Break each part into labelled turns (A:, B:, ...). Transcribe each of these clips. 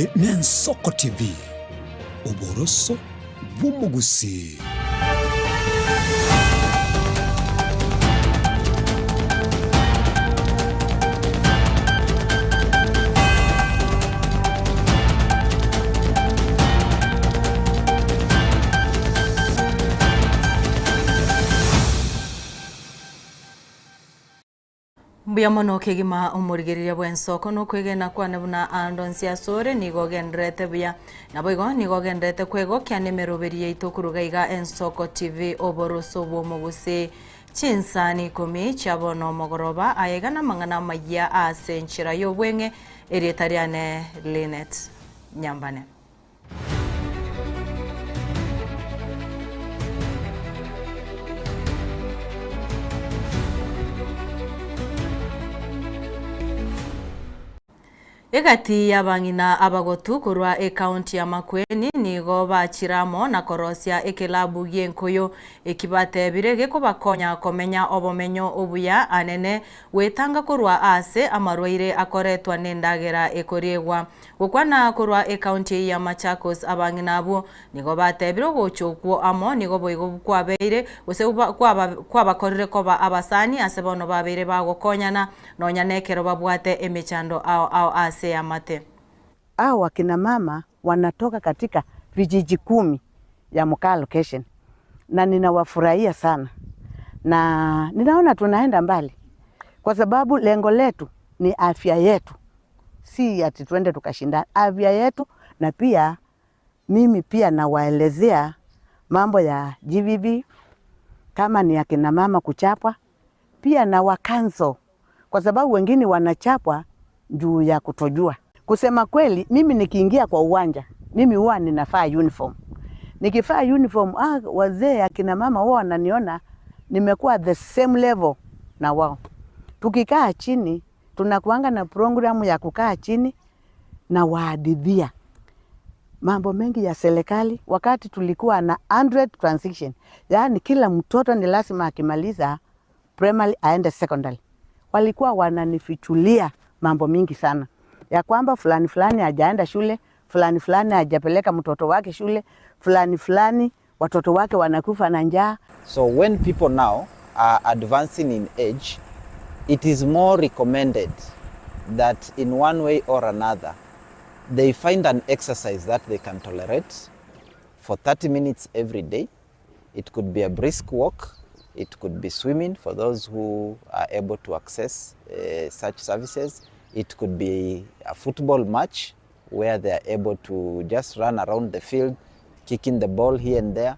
A: Eri n'Ensoko TV Oboroso bw'Omugusi.
B: Buyamono kegima umurigirire bw'ensoko n'okwegena kwane buna andonsi asore nigogendrete buya naboigo nigogendrete kwego kyanemeroberi yaitu kurugaiga Ensoko TV Oboroso bw'Omugusi chinsani 10 chabono mogoroba ayegana mangana maya ase nchira yobwenge erietariane Linet Nyambane. Egati yabangina abagotu kurwa ekaunti ya Makueni nigo bachiramo na korosia ekelabu yenkoyo ekibate birege ko bakonya komenya obomenyo obuya anene wetanga kurwa ase amarwaire akoretwa nendagera ekoriegwa gukwana kurwa ekaunti ya Machakos abangina abo nigo batebiro gochokwo amo nigo boigo kwabeire ose kwa bakorire koba abasani asebono babeire bagokonyana nonyanekero babwate emechando ao ase ya mate.
C: Wakina mama wanatoka katika vijiji 10 ya Mukaa location na ninawafurahia sana na ninaona tunaenda mbali kwa sababu lengo letu ni afya yetu, si ati tuende tukashindana, afya yetu. Na pia mimi pia nawaelezea mambo ya GVB kama ni akina mama kuchapwa, pia na wakanso kwa sababu wengine wanachapwa juu ya kutojua. Kusema kweli, mimi nikiingia kwa uwanja, mimi huwa ninafaa uniform. Nikifaa uniform, wazee akina mama huwa wananiona nimekuwa the same level na wao. Tukikaa chini, tunakuanga na programu ya kukaa chini na wahadithia mambo mengi ya serikali. Wakati tulikuwa na 100 transition, yaani kila mtoto ni lazima akimaliza primary aende secondary, walikuwa wananifichulia mambo mingi sana ya kwamba fulani hajaenda shule, fulani hajapeleka mtoto wake shule, fulani watoto wake wanakufa na njaa.
D: So when people now are advancing in age, it is more recommended that in one way or another they find an exercise that they can tolerate for 30 minutes every day. It could be a brisk walk, it could be swimming for those who are able to access such services. It could be a football match where they are able to just run around the field, kicking the ball here and there.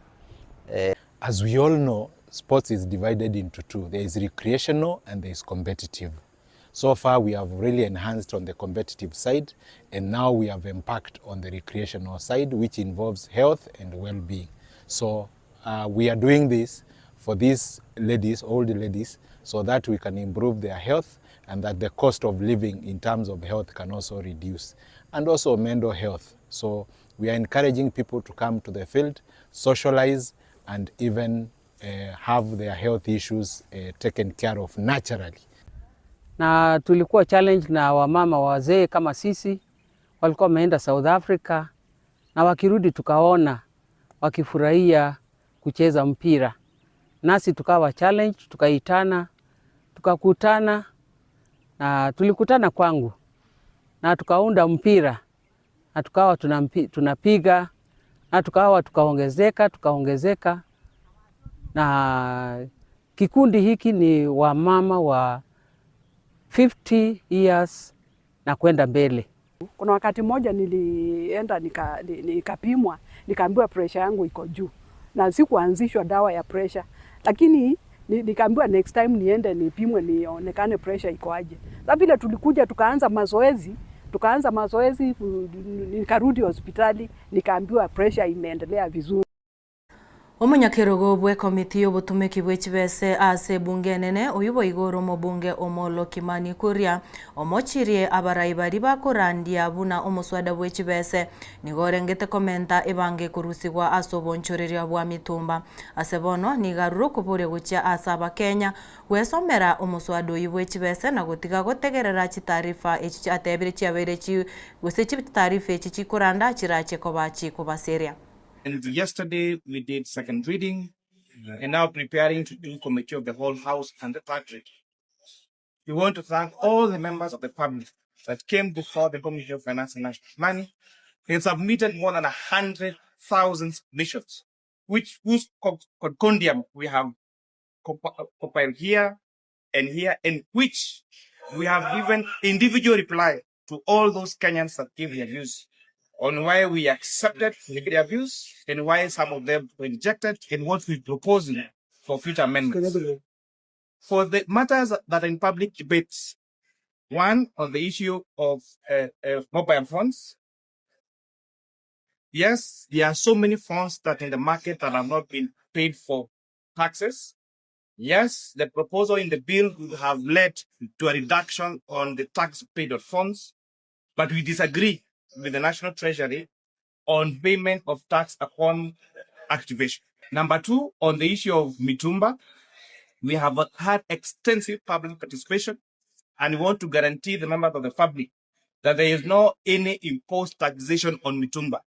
E: As we all know, sports is divided into two. There is recreational and there is competitive. So far we have really enhanced on the competitive side, and now we have embarked on the recreational side, which involves health and well-being. So we are doing this for these ladies, old ladies, so that we can improve their health and that the cost of living in terms of health can also reduce, and also mental health. So we are encouraging people to come to the field, socialize, and even have their health issues taken care of naturally.
F: Na tulikuwa challenge na wamama wazee kama sisi, walikuwa wameenda South Africa na wakirudi tukaona wakifurahia kucheza mpira. Nasi tukawa challenge, tukaitana, tukakutana, na tulikutana kwangu na tukaunda mpira na tukawa tunapiga na tukawa tukaongezeka na kikundi hiki ni wamama wa 50 years na kwenda mbele.
G: Kuna wakati mmoja nilienda nikapimwa, nikaambiwa pressure yangu iko juu na sikuanzishwa dawa ya pressure, lakini nikaambiwa next time niende nipimwe nionekane pressure iko aje. Sasa vile tulikuja tukaanza mazoezi, nikarudi hospitali nikaambiwa pressure imeendelea vizuri.
B: Omunyakirogo bwe komiti y'obutumiki bw'ekibese ase bunge nene oyubo igoro mubunge Omolo Kimani Kuria omochirie abarai bari bakurandia buna omuswada bw'ekibese nigorengete komenta ebange kurusigwa ase obonchoreria bwa mitumba ase bono nigaruru kubure guchia ase abakenya gwesomera omuswada oyu bw'ekibese na gutiga gotegerera chitarifa echi atebire chiabere chi gose chitarifa echi chikuranda chirache kobachi kubaseria.
H: And yesterday we did second reading and now preparing to do committee of the whole house and the third. We want to thank all the members of the public that came before the Committee of Finance and National Money and submitted more than 100,000 submissions, whose concordium we have compiled here, and which we have given individual reply to all those Kenyans that gave their views on why we accepted their views and why some of them were rejected and what we propose for future amendments. For the matters that are in public debates, one on the issue of mobile phones. Yes, there are so many phones that in the market that have not been paid for taxes. Yes, the proposal in the bill would have led to a reduction on the tax paid on phones, but we disagree with the National Treasury on payment of tax upon activation. Number two, on the issue of Mitumba, we have had extensive public participation and we want to guarantee the members of the public that there is no any imposed taxation on Mitumba.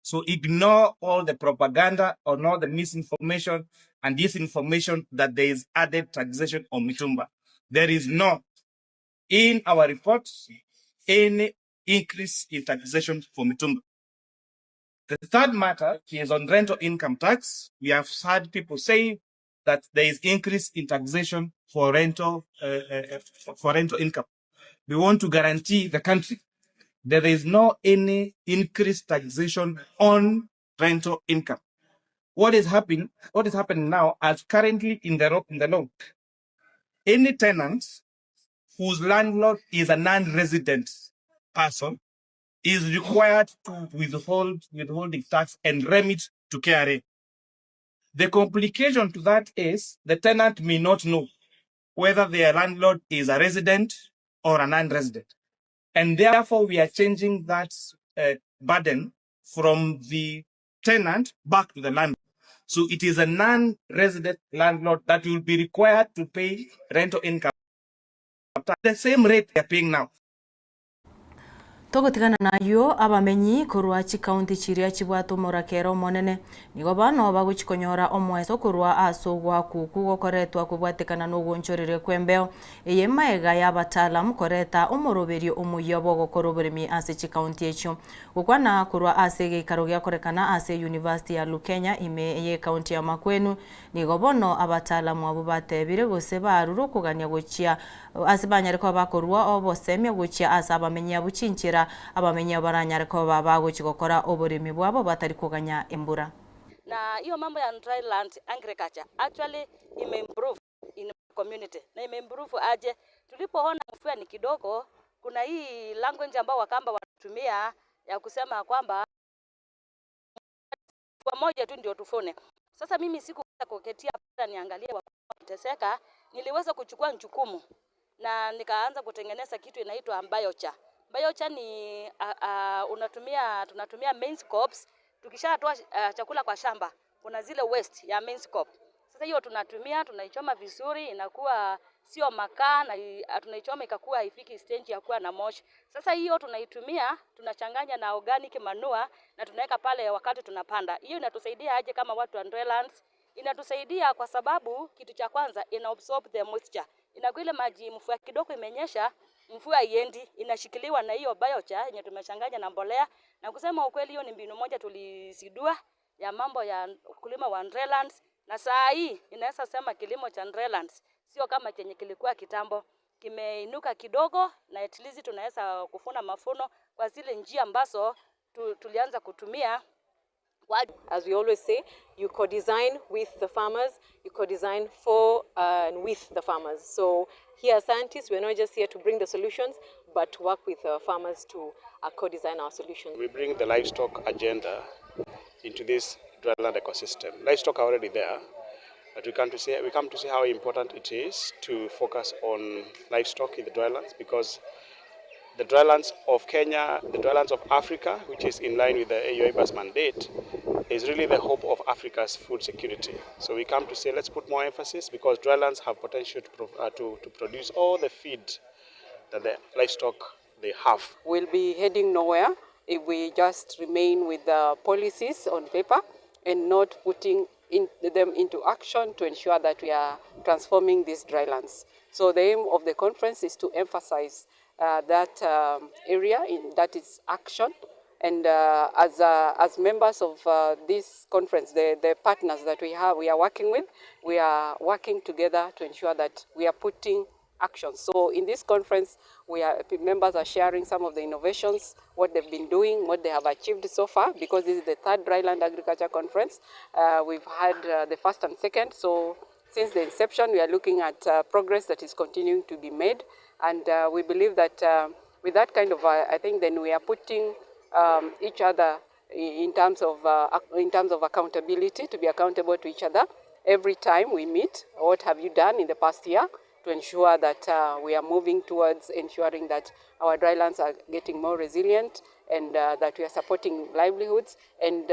H: So ignore all the propaganda or all the misinformation and disinformation that there is added taxation on Mitumba. There is not in our reports any increase in taxation for Mitumba. The third matter is on rental income tax. We have heard people say that there is increase in taxation for rental income. We want to guarantee the country that there is no any increased taxation on rental income. What is happening now, as currently in the law, any tenant whose landlord is a non-resident person is required to withholding tax and remit to KRA. The complication to that is the tenant may not know whether their landlord is a resident or a non-resident. And therefore, we are changing that burden from the tenant back to the landlord. So it is a non-resident landlord that will be required to pay rental income at the same rate they are paying now.
B: Togotigana nayo abamenyi kurwa chikaunti chiria chibwato morakero monene nigo bano baguchikonyora omweso kurwa asogwa kuku gokoretwa kubwatekana no gonchorere kwembeo eye maega ya batalam koreta omoroberio omuyobo gokoroberemi ase chikaunti echo gukwana kurwa ase gikarogia korekana ase University ya Lukenya ime ye county ya Makwenu nigo bono abatalamu abo batebire gose baruru kugania gochia asibanyareko bakorwa obosemya gochia asa abamenyi abuchinchira abamenyi baranyareko babagochigokora oburimi bwabo batari kuganya embura.
I: Na hiyo mambo ya dryland agriculture actually imeimprove in community. Na imeimprove aje tulipoona mvua ni kidogo, kuna hii language ambao Wakamba wanatumia ya kusema kwamba kwa moja tu ndio tufune. Sasa mimi sikuweza kuketia pata niangalie wakiteseka, niliweza kuchukua jukumu na nikaanza kutengeneza kitu inaitwa biochar. Biochar ni tunatumia maize cobs. Tukishatoa chakula kwa shamba, kuna zile waste ya maize cob. Sasa hiyo tunaichoma vizuri, inakuwa sio makaa na tunaichoma ikakuwa haifiki stage ya kuwa na moshi. Sasa hiyo tunaitumia, tunachanganya na organic manure na tunaweka pale wakati tunapanda. Hiyo inatusaidia aje kama watu wa drylands? Inatusaidia kwa sababu kitu cha kwanza ina absorb the moisture. Inakuwa ile maji mvua kidogo imenyesha, mvua iendi, inashikiliwa na hiyo biochar yenye tumechanganya na mbolea. Na kusema ukweli hiyo ni mbinu moja tulizidua ya mambo ya kulima wa drylands, na saa hii inaweza sema kilimo cha drylands sio kama chenye kilikuwa kitambo, kimeinuka kidogo na at least tunaweza kufuna mafuno kwa zile njia ambazo tulianza kutumia.
J: As we always say, you co-design with the farmers, you co-design for and with the farmers. So here as scientists, we're not just here to bring the solutions, but to work with farmers to co-design our solutions.
K: We bring the livestock agenda into this dryland ecosystem. Livestock are already there, but we come to see how important it is to focus on livestock in the drylands, because the drylands of Kenya, the drylands of Africa, which is in line with the AU IBAS mandate, is really the hope of Africa's food security. So we come to say, let's put more emphasis, because drylands have potential to produce all the feed that the livestock they have.
L: We'll be heading nowhere if we just remain with the policies on paper and not putting them into action to ensure that we are transforming these drylands. So the aim of the conference is to emphasize that area, that is action. And as members of this conference, the partners that we are working with, we are working together to ensure that we are putting action. So in this conference, members are sharing some of the innovations, what they've been doing, what they have achieved so far, because this is the third Dryland Agriculture Conference. We've had the first and second, so since the inception, we are looking at progress that is continuing to be made. And we believe that with that kind of, I think then we are putting each other in terms of accountability, to be accountable to each other every time we meet. What have you done in the past year to ensure that we are moving towards ensuring that our drylands are getting more resilient, and that we are supporting livelihoods. And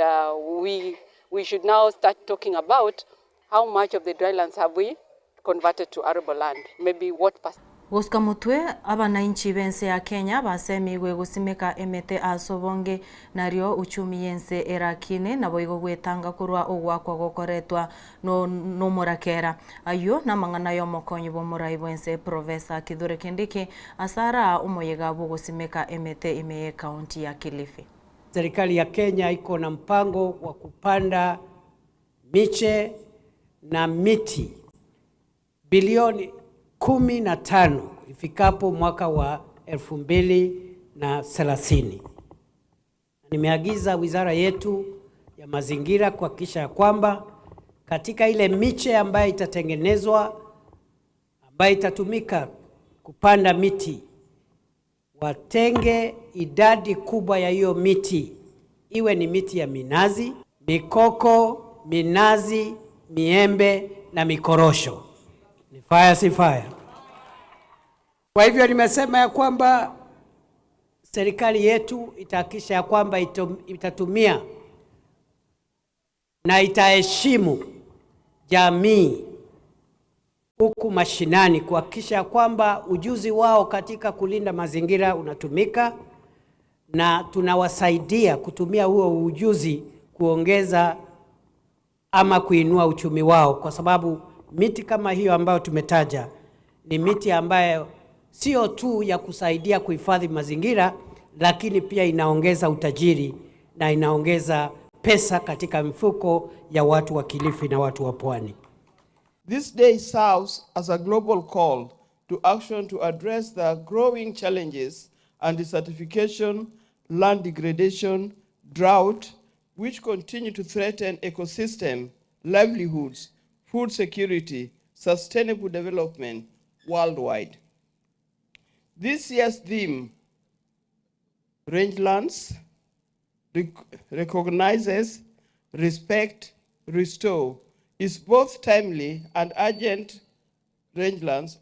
L: we should now start talking about how much of the drylands have we converted to arable land, maybe what percent.
B: Guska mutwe abananchi bense ya Kenya basemi gwe gusimika emete asobonge nario uchumi yense erakine na boigo gwetanga kurwa ogwakwa gokoretwa no murakera ayo na mangana yo mokonyi bo murai bense Professor Kithure Kindiki asara umoyega bo gusimika emete ime county ya Kilifi.
M: Serikali ya Kenya iko na mpango wa kupanda miche na miti bilioni 15 ifikapo mwaka wa 2030. Nimeagiza wizara yetu ya mazingira kuhakikisha kwamba katika ile miche ambayo itatengenezwa, ambayo itatumika kupanda miti, watenge idadi kubwa ya hiyo miti, iwe ni miti ya minazi, mikoko, minazi, miembe na mikorosho. Ni fire si fire. Kwa hivyo nimesema ya kwamba serikali yetu itahakikisha ya kwamba itatumia na itaheshimu jamii huku mashinani, kuhakikisha kwamba ujuzi wao katika kulinda mazingira unatumika, na tunawasaidia kutumia huo ujuzi kuongeza ama kuinua uchumi wao, kwa sababu miti kama hiyo ambayo tumetaja ni miti ambayo sio tu ya kusaidia kuhifadhi mazingira, lakini pia inaongeza utajiri na inaongeza pesa katika mifuko ya watu wa Kilifi na watu wa Pwani.
N: This day serves as a global call to action to address the growing challenges and desertification, land degradation, drought, which continue to threaten ecosystem, livelihoods, food security, sustainable development worldwide. This year's theme, Rangelands, recognizes, respect, restore, is both timely and urgent. Rangelands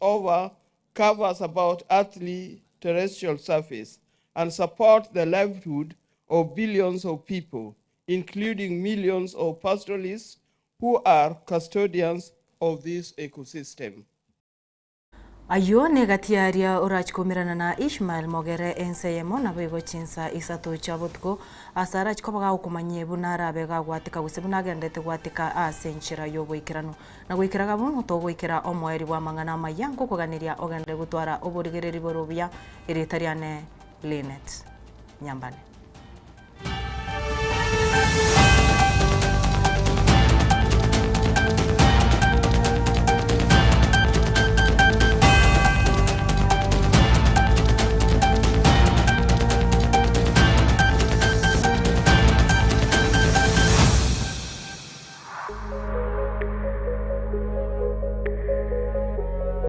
N: covers about earthly terrestrial surface and support the livelihood of billions of people, including millions of pastoralists who are custodians of this ecosystem.
B: Ayo negatiaria urachkomirana na Ishmael Mogere enseyemo na bego chinsa isato chabotko asarach kobaga ukumanyebu narabe gagwatika gusebuna gendete gwatika asenchira yobo ikirano na gwikiraga bono to gwikira omweri wa mangana mayango kuganiria ogende gutwara oburigereri borobia iritariane Linet Nyambane.